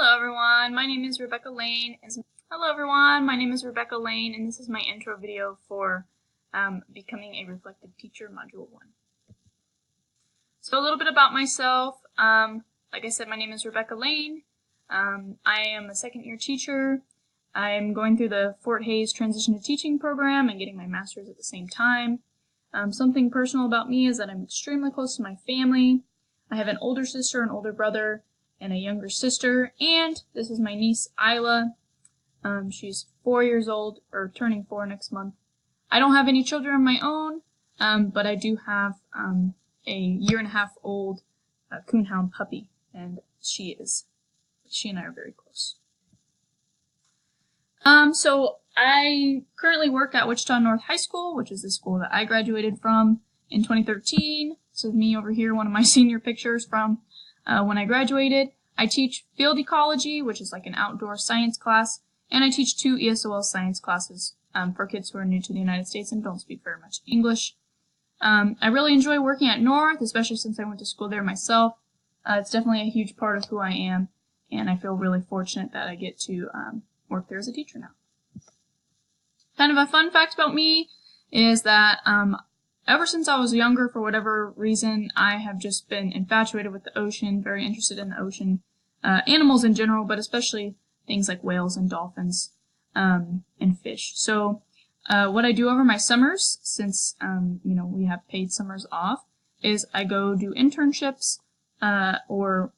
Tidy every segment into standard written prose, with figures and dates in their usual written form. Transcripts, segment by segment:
Hello everyone, my name is Rebecca Lane. And this is my intro video for Becoming a Reflective Teacher, Module 1. So a little bit about myself. Like I said, my name is Rebecca Lane. I am a second-year teacher. I am going through the Fort Hays Transition to Teaching program and getting my master's at the same time. Something personal about me is that I'm extremely close to my family. I have an older sister, an older brother, and a younger sister, and this is my niece Isla. She's 4 years old, or turning 4 next month. I don't have any children of my own, but I do have a 1.5-year-old coonhound puppy, and she and I are very close. So I currently work at Wichita North High School, which is the school that I graduated from in 2013. This is me over here, one of my senior pictures from when I graduated. I teach field ecology, which is like an outdoor science class, and I teach 2 ESOL science classes for kids who are new to the United States and don't speak very much English. I really enjoy working at North, especially since I went to school there myself. It's definitely a huge part of who I am, and I feel really fortunate that I get to work there as a teacher now. Kind of a fun fact about me is that ever since I was younger, for whatever reason, I have just been infatuated with the ocean, very interested in the ocean, animals in general, but especially things like whales and dolphins and fish. So what I do over my summers, since we have paid summers off, is I go do internships or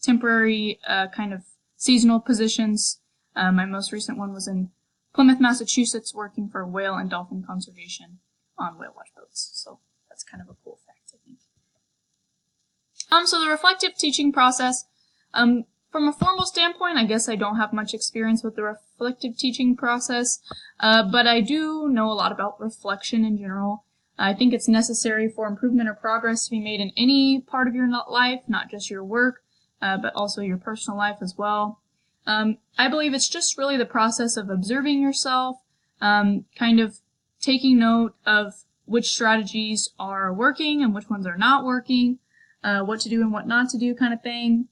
temporary kind of seasonal positions. My most recent one was in Plymouth, Massachusetts, working for whale and dolphin conservation on whale watch boats. So that's kind of a cool fact, I think. So the reflective teaching process, from a formal standpoint, I guess I don't have much experience with the reflective teaching process, but I do know a lot about reflection in general. I think it's necessary for improvement or progress to be made in any part of your life, not just your work, but also your personal life as well. I believe it's just really the process of observing yourself, kind of taking note of which strategies are working and which ones are not working, what to do and what not to do kind of thing.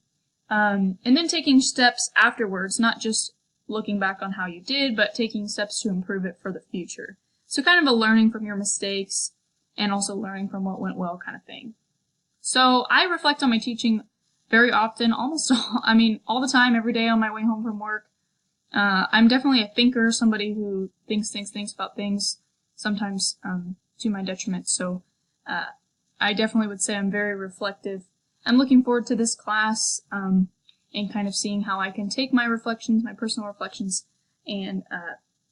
And then taking steps afterwards, not just looking back on how you did, but taking steps to improve it for the future. So kind of a learning from your mistakes and also learning from what went well kind of thing. So I reflect on my teaching very often, all the time, every day on my way home from work. I'm definitely a thinker, somebody who thinks about things, sometimes to my detriment. So I definitely would say I'm very reflective. I'm looking forward to this class and kind of seeing how I can take my reflections, my personal reflections, and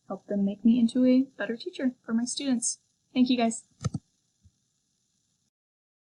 help them make me into a better teacher for my students. Thank you, guys.